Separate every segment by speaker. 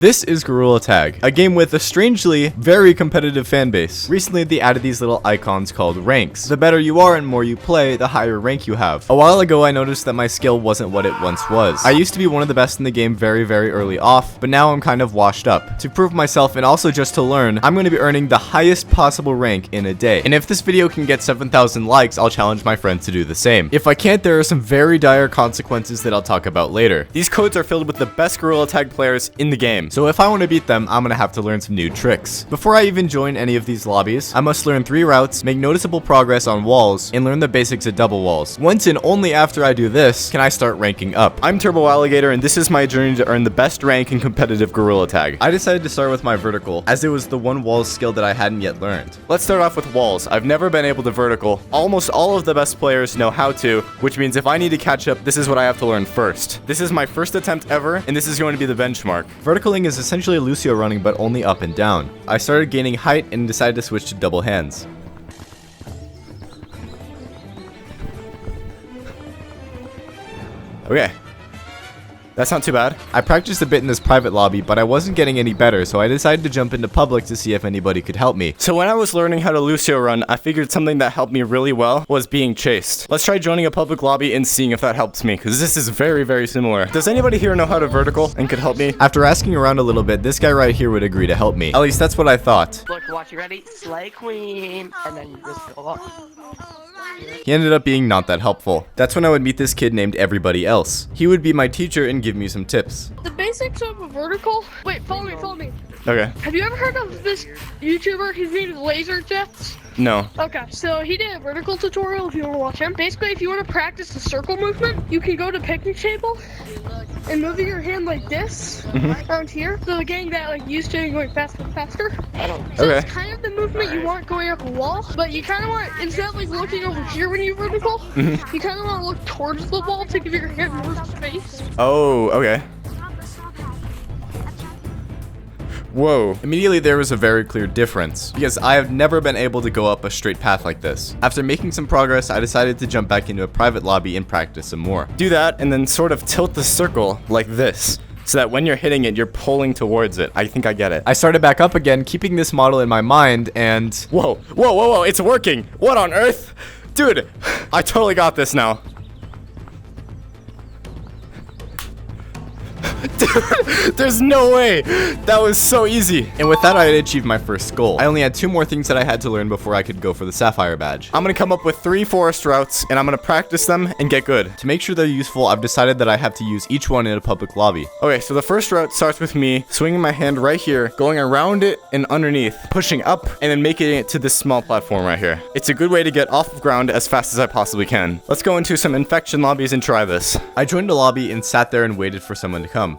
Speaker 1: This is Gorilla Tag, a game with a strangely very competitive fan base. Recently, they added these little icons called ranks. The better you are and more you play, the higher rank you have. A while ago, I noticed that my skill wasn't what it once was. I used to be one of the best in the game very early off, but now I'm kind of washed up. To prove myself and also just to learn, I'm going to be earning the highest possible rank in a day. And if this video can get 7,000 likes, I'll challenge my friends to do the same. If I can't, there are some very dire consequences that I'll talk about later. These codes are filled with the best Gorilla Tag players in the game. So if I want to beat them, I'm gonna have to learn some new tricks. Before I even join any of these lobbies, I must learn 3 routes, make noticeable progress on walls, and learn the basics of double walls. Once and only after I do this, can I start ranking up. I'm Turbo Alligator, and this is my journey to earn the best rank in competitive Gorilla Tag. I decided to start with my vertical, as it was the one walls skill that I hadn't yet learned. Let's start off with walls. I've never been able to vertical. Almost all of the best players know how to, which means if I need to catch up, this is what I have to learn first. This is my first attempt ever, and this is going to be the benchmark. Verticaling is essentially Lucio running, but only up and down. I started gaining height and decided to switch to double hands. Okay. That's not too bad. I practiced a bit in this private lobby, but I wasn't getting any better, so I decided to jump into public to see if anybody could help me. So when I was learning how to Lucio run, I figured something that helped me really well was being chased. Let's try joining a public lobby and seeing if that helps me, because this is very similar. Does anybody here know how to vertical and could help me? After asking around a little bit, this guy right here would agree to help me. At least that's what I thought.
Speaker 2: Look, watch, you ready? Slay queen, and then you just go up.
Speaker 1: He ended up being not that helpful. That's when I would meet this kid named Everybody Else. He would be my teacher and give me some tips.
Speaker 3: The basics of a vertical. Wait, follow me.
Speaker 1: Okay.
Speaker 3: Have you ever heard of this YouTuber? His name is Laser Jets.
Speaker 1: No.
Speaker 3: Okay, so he did a vertical tutorial if you want to watch him. Basically, if you want to practice the circle movement, you can go to picnic table and moving your hand like this around here. So getting that like used to and going faster and faster. So
Speaker 1: Okay.
Speaker 3: it's kind of the movement you want going up a wall, but you kind of want, instead of like looking over here when you vertical, you kind of want to look towards the wall to give your hand more space.
Speaker 1: Oh, okay. Whoa. Immediately there was a very clear difference, because I have never been able to go up a straight path like this. After making some progress, I decided to jump back into a private lobby and practice some more. Do that and then sort of tilt the circle like this, so that when you're hitting it, you're pulling towards it. I think I get it. I started back up again, keeping this model in my mind, and whoa, it's working. What on earth? Dude, I totally got this now. Dude, there's no way. That was so easy. And with that, I had achieved my first goal. I only had 2 more things that I had to learn before I could go for the Sapphire badge. I'm gonna come up with 3 forest routes, and I'm gonna practice them and get good. To make sure they're useful, I've decided that I have to use each one in a public lobby. Okay, so the first route starts with me swinging my hand right here, going around it and underneath, pushing up, and then making it to this small platform right here. It's a good way to get off of ground as fast as I possibly can. Let's go into some infection lobbies and try this. I joined a lobby and sat there and waited for someone to come.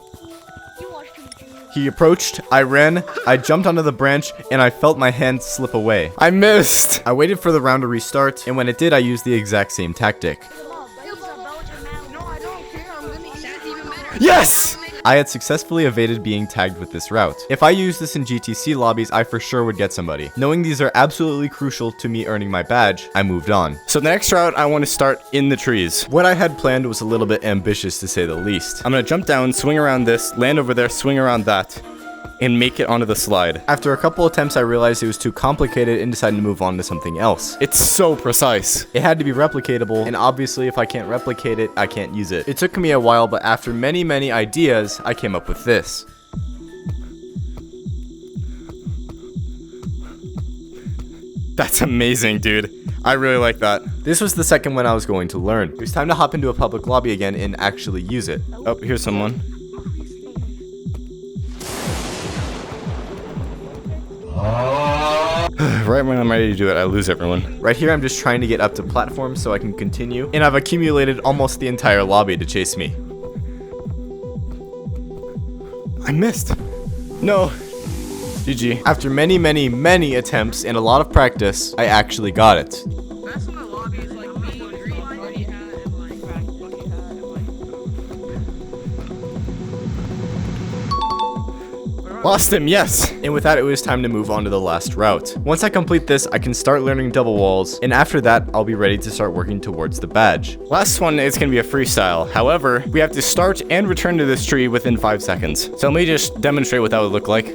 Speaker 1: He approached, I ran, I jumped onto the branch, and I felt my hand slip away. I missed! I waited for the round to restart, and when it did, I used the exact same tactic. Yes! I had successfully evaded being tagged with this route. If I used this in GTC lobbies, I for sure would get somebody. Knowing these are absolutely crucial to me earning my badge, I moved on. So the next route, I want to start in the trees. What I had planned was a little bit ambitious to say the least. I'm gonna jump down, swing around this, land over there, swing around that, and make it onto the slide. After a couple attempts, I realized it was too complicated and decided to move on to something else. It's so precise. It had to be replicatable, and obviously if I can't replicate it, I can't use it. It took me a while, but after many ideas, I came up with this. That's amazing, dude. I really like that. This was the second one I was going to learn. It was time to hop into a public lobby again and actually use it. Oh, here's someone. Right when I'm ready to do it, I lose everyone. Right here, I'm just trying to get up to platforms so I can continue, and I've accumulated almost the entire lobby to chase me. I missed. No. GG. After many attempts and a lot of practice, I actually got it. Lost him, yes! And with that, it was time to move on to the last route. Once I complete this, I can start learning double walls, and after that, I'll be ready to start working towards the badge. Last one is gonna be a freestyle. However, we have to start and return to this tree within 5 seconds. So let me just demonstrate what that would look like.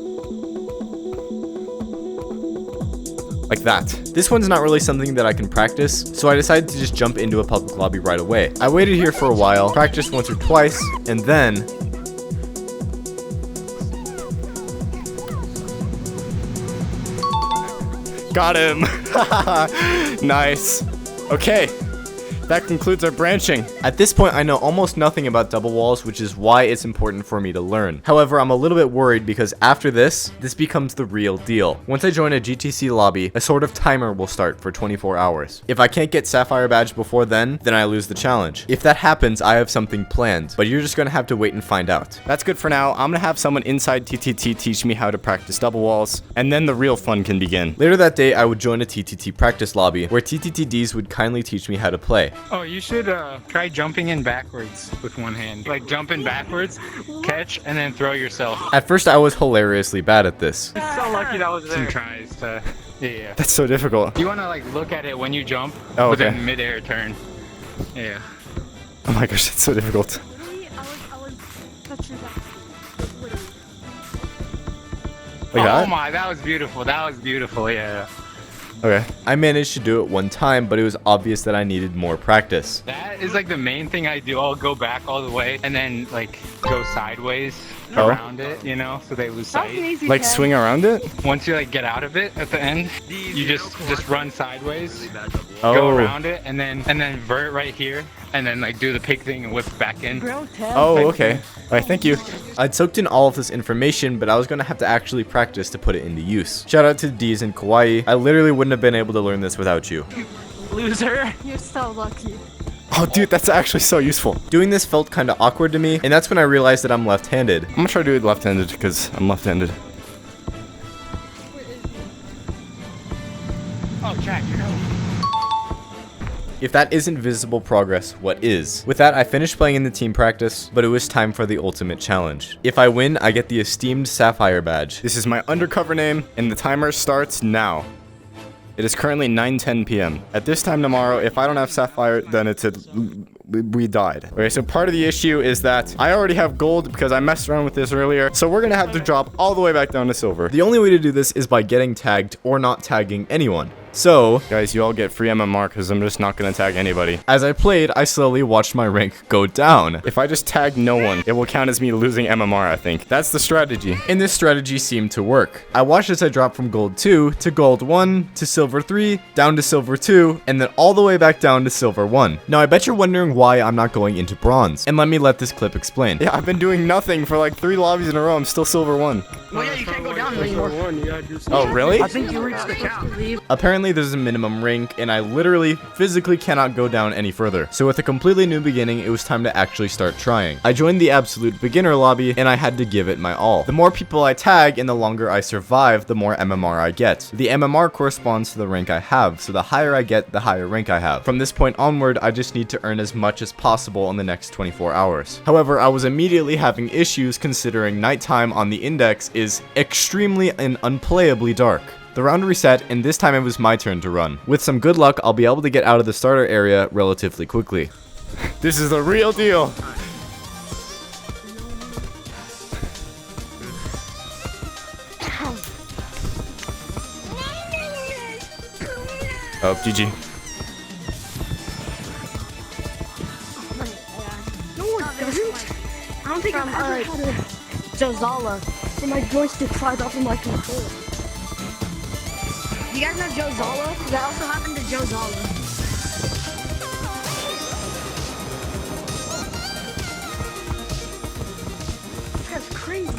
Speaker 1: Like that. This one's not really something that I can practice, so I decided to just jump into a public lobby right away. I waited here for a while, practiced once or twice, and then... Got him! Nice. Okay. That concludes our branching. At this point, I know almost nothing about double walls, which is why it's important for me to learn. However, I'm a little bit worried because after this becomes the real deal. Once I join a GTC lobby, a sort of timer will start for 24 hours. If I can't get Sapphire Badge before then I lose the challenge. If that happens, I have something planned, but you're just gonna have to wait and find out. That's good for now. I'm gonna have someone inside TTT teach me how to practice double walls, and then the real fun can begin. Later that day, I would join a TTT practice lobby, where TTTDs would kindly teach me how to play.
Speaker 4: Oh, you should try jumping in backwards with one hand. Like jump in backwards, catch, and then throw yourself.
Speaker 1: At first, I was hilariously bad at this.
Speaker 4: It's so lucky that was there. Some tries to, yeah.
Speaker 1: That's so difficult.
Speaker 4: You want to like look at it when you jump,
Speaker 1: oh,
Speaker 4: with
Speaker 1: okay.
Speaker 4: a mid-air turn. Yeah.
Speaker 1: Oh my gosh, that's so difficult. Like that?
Speaker 4: Oh my, that was beautiful. That was beautiful, yeah.
Speaker 1: Okay. I managed to do it one time, but it was obvious that I needed more practice.
Speaker 4: That is like the main thing I do. I'll go back all the way and then like go sideways around it, you know, so they lose sight.
Speaker 1: Like swing around it?
Speaker 4: Once you like get out of it at the end, you just run sideways, go around it, and then vert right here, and then like do the pig thing and whip back in.
Speaker 1: Oh, okay. Alright, thank you. I'd soaked in all of this information, but I was going to have to actually practice to put it into use. Shout out to the D's in Kauai. I literally wouldn't have been able to learn this without you.
Speaker 2: Loser.
Speaker 3: You're so lucky.
Speaker 1: Oh, dude, that's actually so useful. Doing this felt kind of awkward to me, and that's when I realized that I'm left-handed. I'm gonna try to do it left-handed because I'm left-handed.
Speaker 4: Oh, Jack, you're home.
Speaker 1: If that isn't visible progress, what is? With that, I finished playing in the team practice, but it was time for the ultimate challenge. If I win, I get the esteemed Sapphire Badge. This is my undercover name, and the timer starts now. It is currently 9:10 p.m. At this time tomorrow, if I don't have Sapphire, then we died. Okay, so part of the issue is that I already have gold because I messed around with this earlier, so we're gonna have to drop all the way back down to silver. The only way to do this is by getting tagged or not tagging anyone. So, guys, you all get free MMR because I'm just not going to tag anybody. As I played, I slowly watched my rank go down. If I just tag no one, it will count as me losing MMR, I think. That's the strategy. And this strategy seemed to work. I watched as I dropped from gold 2 to gold 1 to silver 3, down to silver 2, and then all the way back down to silver 1. Now, I bet you're wondering why I'm not going into bronze. And let me let this clip explain. Yeah, I've been doing nothing for like 3 lobbies in a row. I'm still silver 1.
Speaker 2: Well, yeah, you can't go down anymore.
Speaker 1: Oh, really?
Speaker 2: I think you reached the cap.
Speaker 1: Apparently there's a minimum rank, and I literally physically cannot go down any further. So with a completely new beginning, it was time to actually start trying. I joined the absolute beginner lobby, and I had to give it my all. The more people I tag and the longer I survive, the more MMR I get. The MMR corresponds to the rank I have, so the higher I get, the higher rank I have. From this point onward, I just need to earn as much as possible in the next 24 hours. However, I was immediately having issues considering nighttime on the index is extremely and unplayably dark. The round reset, and this time it was my turn to run. With some good luck, I'll be able to get out of the starter area relatively quickly. This is the real deal! Oh, GG.
Speaker 3: No, it doesn't. I don't think I've ever had a Jozala. So my joystick flies off of my controller. You guys know Jozala? That also happened to Jozala. That's crazy.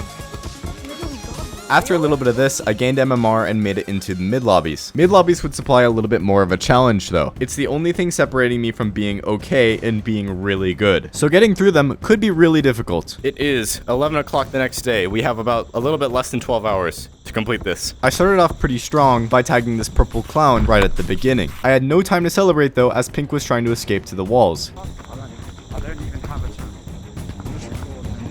Speaker 1: After a little bit of this, I gained MMR and made it into the mid lobbies. Mid lobbies would supply a little bit more of a challenge though. It's the only thing separating me from being okay and being really good. So getting through them could be really difficult. It is 11 o'clock the next day. We have about a little bit less than 12 hours to complete this. I started off pretty strong by tagging this purple clown right at the beginning. I had no time to celebrate though, as Pink was trying to escape to the walls.
Speaker 4: I don't even have a chance. I'm just recording.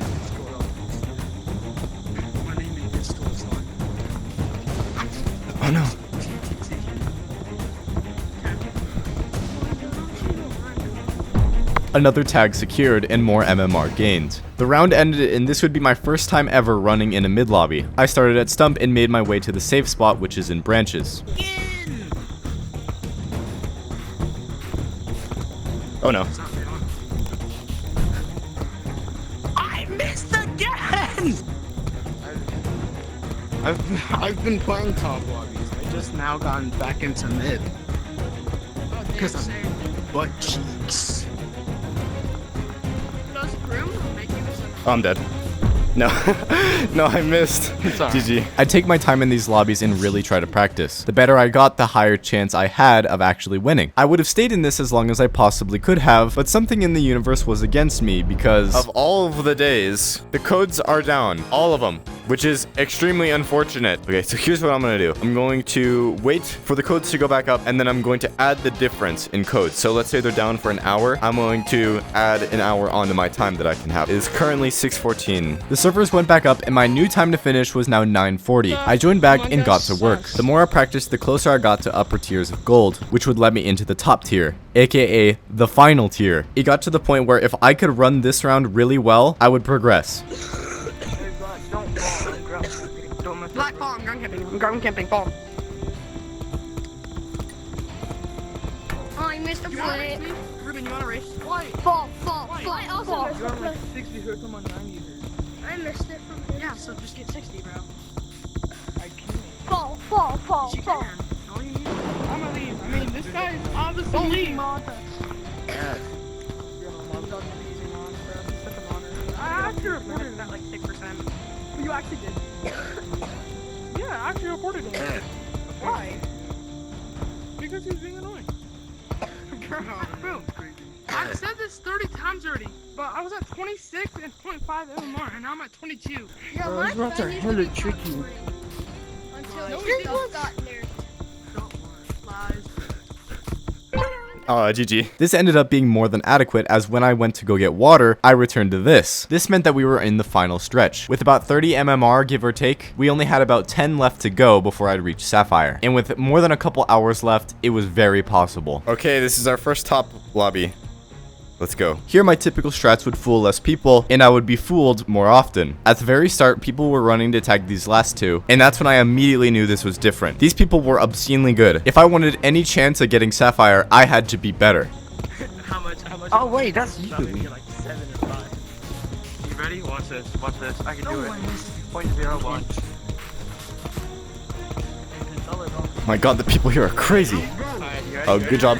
Speaker 4: My name is
Speaker 1: Oh no. Another tag secured and more MMR gained. The round ended and this would be my first time ever running in a mid lobby. I started at stump and made my way to the safe spot, which is in branches. Oh no.
Speaker 2: I missed again!
Speaker 5: I've been playing top lobbies. I just now gotten back into mid. Because I'm butt cheeks.
Speaker 1: Oh, I'm dead. No, no, I missed. GG. I take my time in these lobbies and really try to practice. The better I got, the higher chance I had of actually winning. I would have stayed in this as long as I possibly could have, but something in the universe was against me because of all of the days, the codes are down. All of them. Which is extremely unfortunate. Okay, so here's what I'm gonna do. I'm going to wait for the codes to go back up, and then I'm going to add the difference in codes. So let's say they're down for an hour. I'm going to add an hour onto my time that I can have. It is currently 6:14. The servers went back up, and my new time to finish was now 9:40. I joined back and got to work. The more I practiced, the closer I got to upper tiers of gold, which would let me into the top tier, aka the final tier. It got to the point where if I could run this round really well, I would progress.
Speaker 3: Black ball, I'm ground camping, ball. Oh, I missed a play.
Speaker 2: Ruben, you wanna race?
Speaker 3: Fall. I also missed a play.
Speaker 2: 60, so come on 90.
Speaker 3: I missed it from him.
Speaker 2: Yeah, so just get 60, bro. I can't.
Speaker 3: Fall.
Speaker 2: You can. No, you need. I'm gonna leave. I mean, this guy's obviously leave. I actually reported it at like 6%. You actually did. Yeah, I actually reported him. Why? Because he was being annoying. Bro, I've said this 30 times already, but I was at 26 and 0.5 MMR, and now I'm at 22.
Speaker 3: Yeah,
Speaker 5: Those routes are hella tricky.
Speaker 3: Until this stuff got nerfed.
Speaker 2: Lies.
Speaker 1: GG. This ended up being more than adequate, as when I went to go get water, I returned to this. This meant that we were in the final stretch. With about 30 MMR, give or take, we only had about 10 left to go before I'd reach Sapphire. And with more than a couple hours left, it was very possible. Okay, this is our first top lobby. Let's go. Here my typical strats would fool less people, and I would be fooled more often. At the very start, people were running to tag these last two, and that's when I immediately knew this was different. These people were obscenely good. If I wanted any chance of getting Sapphire, I had to be better.
Speaker 2: How much?
Speaker 5: Oh wait, that's you.
Speaker 2: Like 7 and 5. You ready? Watch this. I can do it. 0.01.
Speaker 1: My god, the people here are crazy. Oh, good job.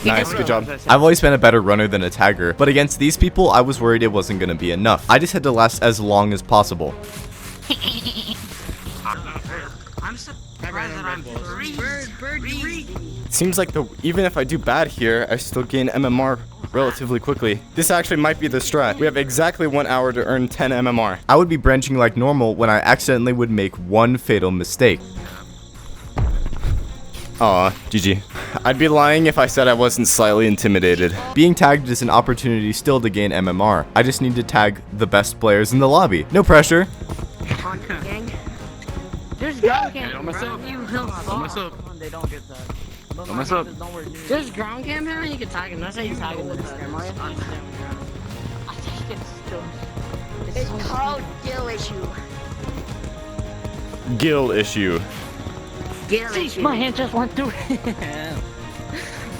Speaker 1: Nice, good job. I've always been a better runner than a tagger, but against these people, I was worried it wasn't going to be enough. I just had to last as long as possible.
Speaker 2: I'm surprised that I'm free.
Speaker 1: Seems like even if I do bad here, I still gain MMR relatively quickly. This actually might be the strat. We have exactly 1 hour to earn 10 MMR. I would be branching like normal when I accidentally would make one fatal mistake. Aw, GG. I'd be lying if I said I wasn't slightly intimidated. Being tagged is an opportunity still to gain MMR. I just need to tag the best players in the lobby. No pressure.
Speaker 3: Gang. There's ground camping.
Speaker 2: They don't get that.
Speaker 4: What's up?
Speaker 3: There's ground camping and you can tag him. That's how you tag him with this game, are you?
Speaker 2: I think it's still.
Speaker 3: It's called Gill issue.
Speaker 1: Gill issue.
Speaker 3: Gill issue.
Speaker 2: My hand just went through.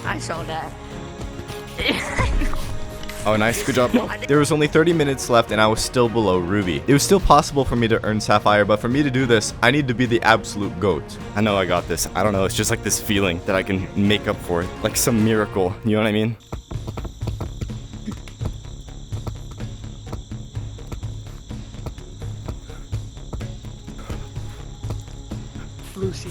Speaker 3: I saw that.
Speaker 1: Oh, nice. Good job. There was only 30 minutes left and I was still below Ruby. It was still possible for me to earn Sapphire, but for me to do this, I need to be the absolute GOAT. I know I got this. I don't know. It's just like this feeling that I can make up for it. Like some miracle. You know what I mean?
Speaker 2: Lucy.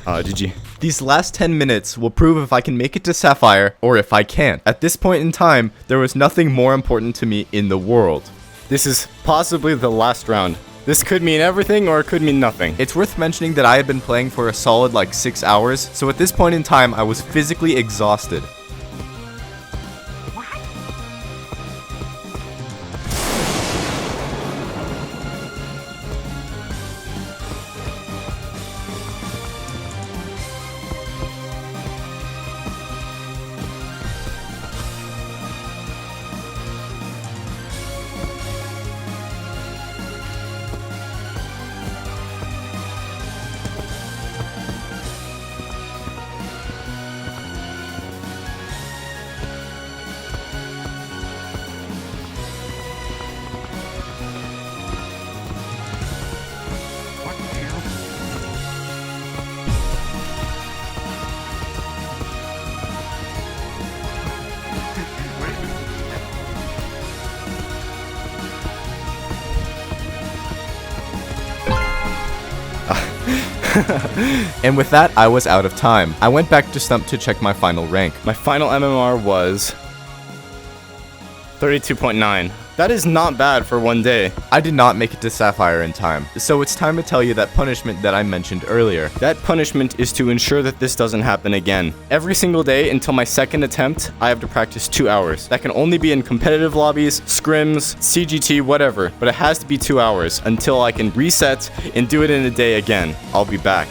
Speaker 1: GG. These last 10 minutes will prove if I can make it to Sapphire or if I can't. At this point in time, there was nothing more important to me in the world. This is possibly the last round. This could mean everything or it could mean nothing. It's worth mentioning that I had been playing for a solid like 6 hours, so at this point in time, I was physically exhausted. And with that, I was out of time. I went back to Stump to check my final rank. My final MMR was 32.9. That is not bad for one day. I did not make it to Sapphire in time, so it's time to tell you that punishment that I mentioned earlier. That punishment is to ensure that this doesn't happen again. Every single day until my second attempt, I have to practice 2 hours. That can only be in competitive lobbies, scrims, CGT, whatever, but it has to be 2 hours until I can reset and do it in a day again. I'll be back.